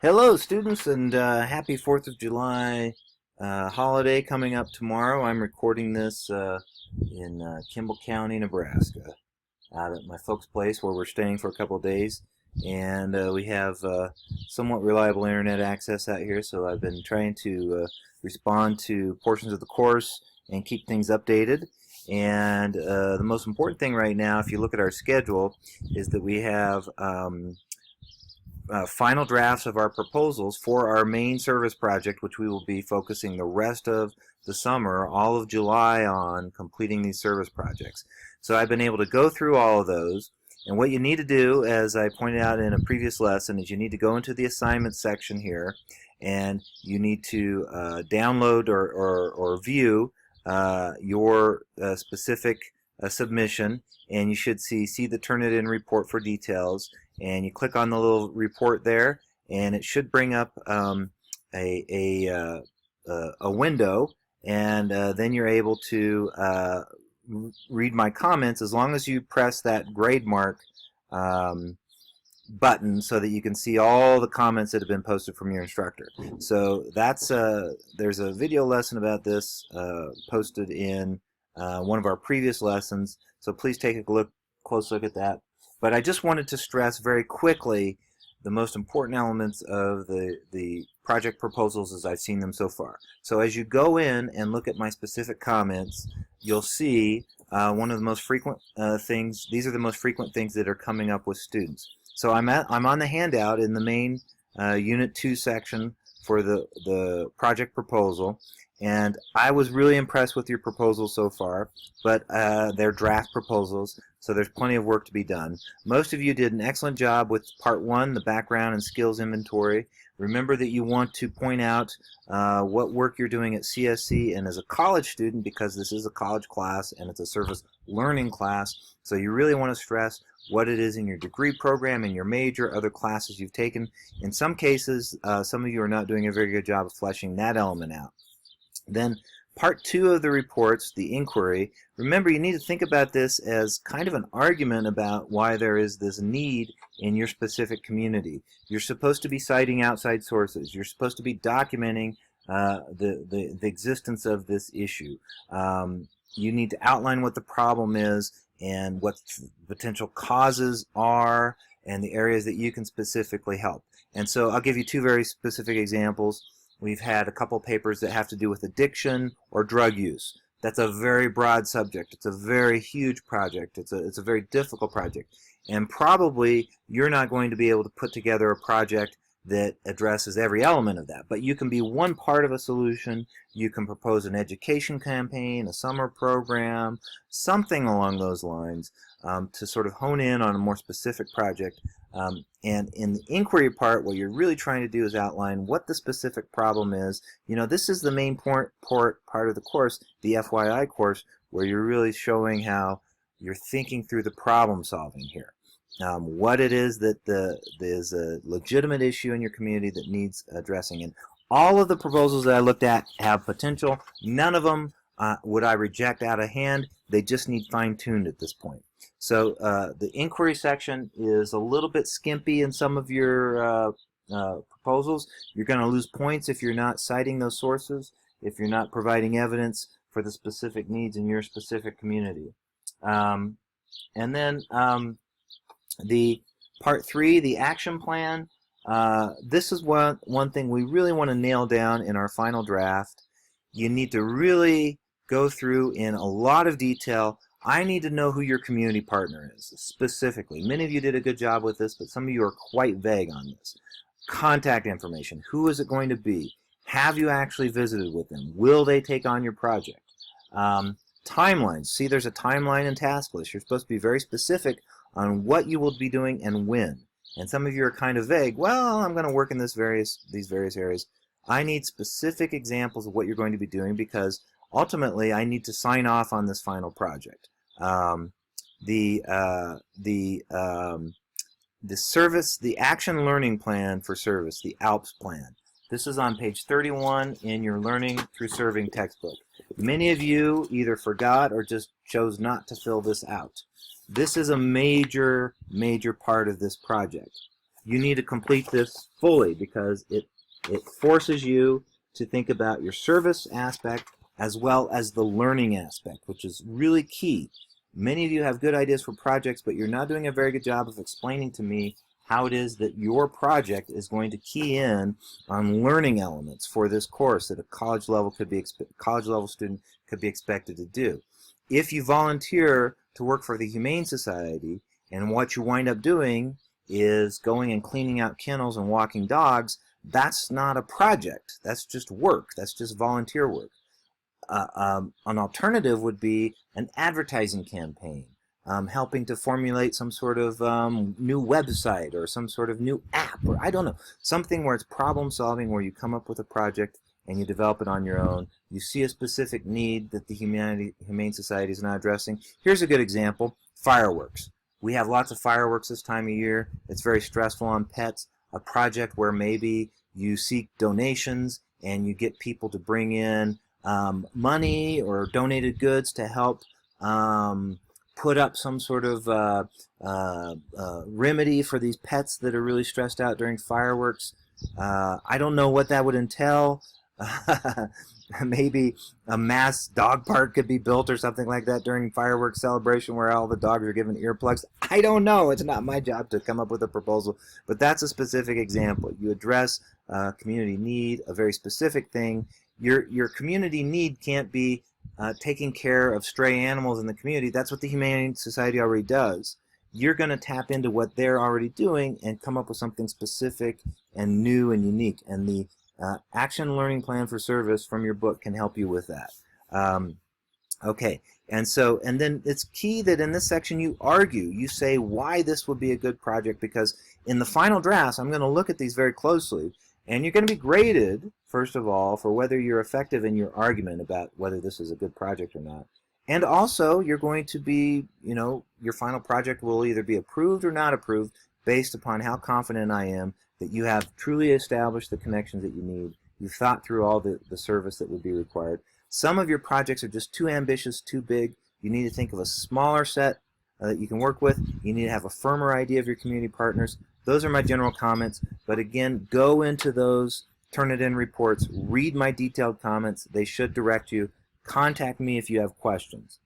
Hello, students, and happy 4th of July holiday coming up tomorrow. I'm recording this in Kimball County, Nebraska, out at my folks' place where we're staying for a couple of days. And we have somewhat reliable internet access out here, so I've been trying to respond to portions of the course and keep things updated. And the most important thing right now, if you look at our schedule, is that we have final drafts of our proposals for our main service project, which we will be focusing the rest of the summer, all of July, on completing these service projects. So I've been able to go through all of those, and what you need to do, as I pointed out in a previous lesson, is you need to go into the assignment section here, and you need to download or view your specific submission, and you should see the Turnitin report for details, and you click on the little report there, and it should bring up a window, and then you're able to read my comments as long as you press that grade mark button so that you can see all the comments that have been posted from your instructor. So that's there's a video lesson about this posted in one of our previous lessons, so please take a close look at that. But I just wanted to stress very quickly the most important elements of the project proposals as I've seen them so far. So as you go in and look at my specific comments, you'll see one of the most frequent things. These are the most frequent things that are coming up with students. So I'm on the handout in the main Unit 2 section for the project proposal, and I was really impressed with your proposals so far, but they're draft proposals, so there's plenty of work to be done. Most of you did an excellent job with Part 1, the background and skills inventory. Remember that you want to point out what work you're doing at CSC and as a college student, because this is a college class and it's a service learning class, so you really want to stress what it is in your degree program, in your major, other classes you've taken. In some cases, some of you are not doing a very good job of fleshing that element out. Then Part 2 of the reports, the inquiry, remember you need to think about this as kind of an argument about why there is this need in your specific community. You're supposed to be citing outside sources. You're supposed to be documenting the existence of this issue. You need to outline what the problem is and what potential causes are and the areas that you can specifically help. And so I'll give you two very specific examples. We've had a couple papers that have to do with addiction or drug use. That's a very broad subject. It's a very huge project. It's a very difficult project. And probably you're not going to be able to put together a project that addresses every element of that. But you can be one part of a solution. You can propose an education campaign, a summer program, something along those lines to sort of hone in on a more specific project. And in the inquiry part, what you're really trying to do is outline what the specific problem is. You know, this is the main part of the course, the FYI course, where you're really showing how you're thinking through the problem solving here. What it is that is a legitimate issue in your community that needs addressing. And all of the proposals that I looked at have potential. None of them would I reject out of hand. They just need fine-tuned at this point. So the inquiry section is a little bit skimpy in some of your proposals. You're going to lose points if you're not citing those sources, if you're not providing evidence for the specific needs in your specific community. And then the Part 3, the action plan, this is one thing we really want to nail down in our final draft. You need to really go through in a lot of detail. I need to know who your community partner is, specifically. Many of you did a good job with this, but some of you are quite vague on this. Contact information. Who is it going to be? Have you actually visited with them? Will they take on your project? Timelines. See, there's a timeline and task list. You're supposed to be very specific on what you will be doing and when. And some of you are kind of vague. Well, I'm going to work in these various areas. I need specific examples of what you're going to be doing, because ultimately I need to sign off on this final project. The action learning plan for service, the ALPS plan. This is on page 31 in your Learning Through Serving textbook. Many of you either forgot or just chose not to fill this out. This is a major part of this project. you need to complete this fully because it forces you to think about your service aspect as well as the learning aspect, which is really key. Many of you have good ideas for projects, but you're not doing a very good job of explaining to me how it is that your project is going to key in on learning elements for this course that a college level student could be expected to do. If you volunteer to work for the Humane Society and what you wind up doing is going and cleaning out kennels and walking dogs, that's not a project. That's just work. That's just volunteer work. An alternative would be an advertising campaign, helping to formulate some sort of new website or some sort of new app, or I don't know, something where it's problem solving, where you come up with a project and you develop it on your own. You see a specific need that the Humane Society is not addressing. Here's a good example: fireworks. We have lots of fireworks this time of year. It's very stressful on pets. A project where maybe you seek donations and you get people to bring in money or donated goods to help put up some sort of remedy for these pets that are really stressed out during fireworks. I don't know what that would entail. Maybe a mass dog park could be built or something like that during fireworks celebration where all the dogs are given earplugs. I don't know. It's not my job to come up with a proposal, but that's a specific example. You address community need, a very specific thing. Your community need can't be taking care of stray animals in the community. That's what the Humane Society already does. You're going to tap into what they're already doing and come up with something specific and new and unique. And the Action Learning Plan for Service from your book can help you with that. Okay, and then it's key that in this section you argue, you say why this would be a good project, because in the final drafts I'm going to look at these very closely, and you're going to be graded, first of all, for whether you're effective in your argument about whether this is a good project or not. And also, you're going to be, your final project will either be approved or not approved based upon how confident I am that you have truly established the connections that you need. You've thought through all the service that would be required. Some of your projects are just too ambitious, too big. You need to think of a smaller set that you can work with. You need to have a firmer idea of your community partners. Those are my general comments. But again, go into those Turnitin reports. Read my detailed comments. They should direct you. Contact me if you have questions.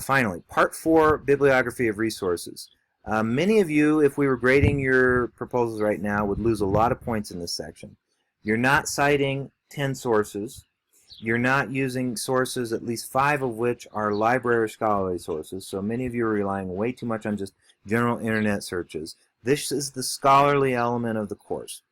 Finally, Part 4, Bibliography of Resources. Many of you, if we were grading your proposals right now, would lose a lot of points in this section. You're not citing 10 sources. You're not using sources, at least 5 of which are library or scholarly sources. So many of you are relying way too much on just general internet searches. This is the scholarly element of the course.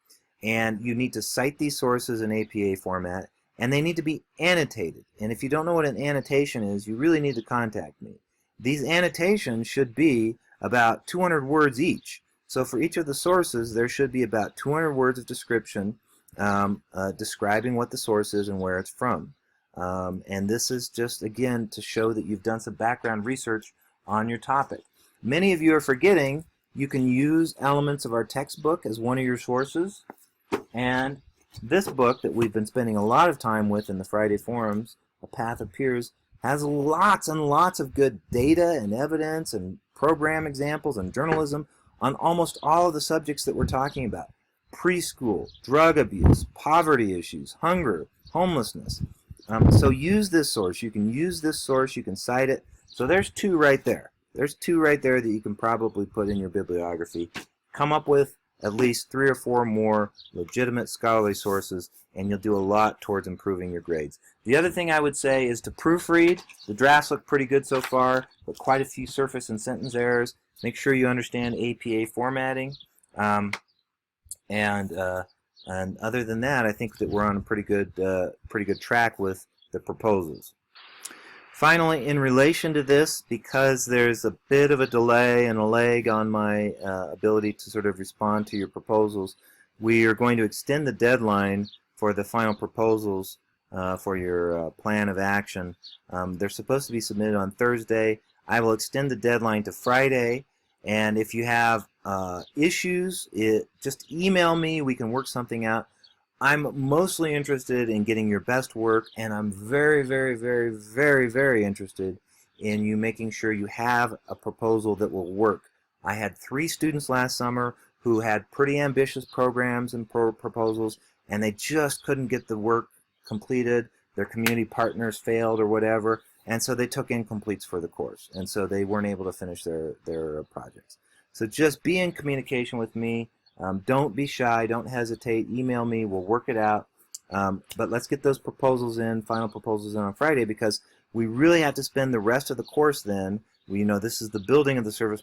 And you need to cite these sources in APA format, and they need to be annotated. And if you don't know what an annotation is, you really need to contact me. These annotations should be about 200 words each. So for each of the sources, there should be about 200 words of description describing what the source is and where it's from. And this is just, again, to show that you've done some background research on your topic. Many of you are forgetting you can use elements of our textbook as one of your sources. And this book that we've been spending a lot of time with in the Friday forums, A Path of Peers, has lots and lots of good data and evidence and program examples and journalism on almost all of the subjects that we're talking about. Preschool, drug abuse, poverty issues, hunger, homelessness. So use this source. You can use this source. You can cite it. So there's 2 right there. There's 2 right there that you can probably put in your bibliography. Come up with at least 3 or 4 more legitimate scholarly sources, and you'll do a lot towards improving your grades. The other thing I would say is to proofread. The drafts look pretty good so far, but quite a few surface and sentence errors. Make sure you understand APA formatting. And other than that, I think that we're on a pretty good track with the proposals. Finally, in relation to this, because there's a bit of a delay and a lag on my ability to sort of respond to your proposals, we are going to extend the deadline for the final proposals for your plan of action. They're supposed to be submitted on Thursday. I will extend the deadline to Friday, and if you have issues, just email me. We can work something out. I'm mostly interested in getting your best work, and I'm very, very, very, very, very interested in you making sure you have a proposal that will work. I had 3 students last summer who had pretty ambitious programs and proposals, and they just couldn't get the work completed. Their community partners failed or whatever, and so they took incompletes for the course, and so they weren't able to finish their projects. So just be in communication with me. Don't be shy. Don't hesitate. Email me. We'll work it out. But let's get those proposals in, final proposals in on Friday, because we really have to spend the rest of the course then. This is the building of the service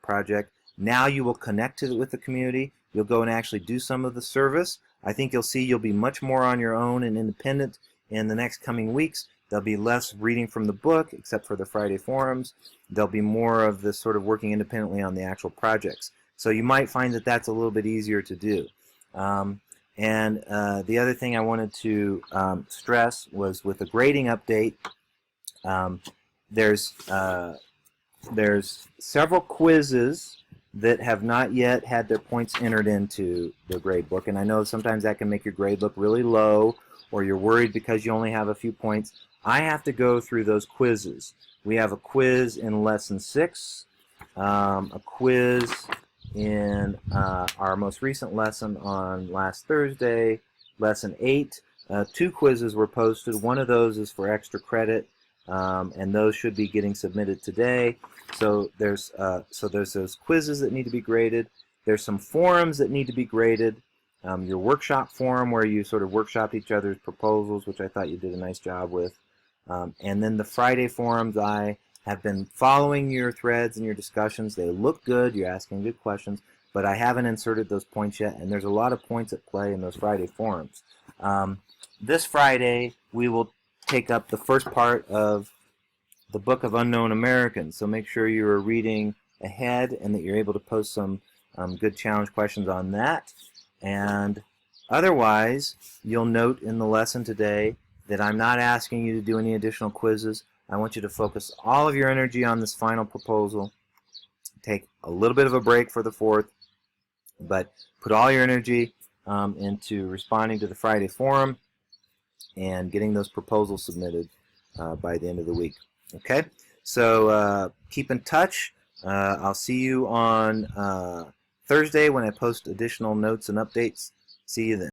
project. Now you will connect with the community. You'll go and actually do some of the service. I think you'll see you'll be much more on your own and independent in the next coming weeks. There'll be less reading from the book, except for the Friday forums. There'll be more of this sort of working independently on the actual projects. So you might find that that's a little bit easier to do. And the other thing I wanted to stress was with the grading update, there's several quizzes that have not yet had their points entered into the grade book, and I know sometimes that can make your grade look really low, or you're worried because you only have a few points. I have to go through those quizzes. We have a quiz in Lesson 6, a quiz in our most recent lesson on last Thursday, Lesson 8. 2 quizzes were posted. One of those is for extra credit, and those should be getting submitted today. So there's those quizzes that need to be graded. There's some forums that need to be graded. Your workshop forum, where you sort of workshopped each other's proposals, which I thought you did a nice job with. And then the Friday forums, I have been following your threads and your discussions. They look good. You're asking good questions, but I haven't inserted those points yet, and there's a lot of points at play in those Friday forums. This Friday, we will take up the first part of the Book of Unknown Americans, so make sure you're reading ahead and that you're able to post some good challenge questions on that. And otherwise, you'll note in the lesson today that I'm not asking you to do any additional quizzes. I want you to focus all of your energy on this final proposal. Take a little bit of a break for the 4th, but put all your energy into responding to the Friday forum and getting those proposals submitted by the end of the week. Okay? So keep in touch. I'll see you on Thursday when I post additional notes and updates. See you then.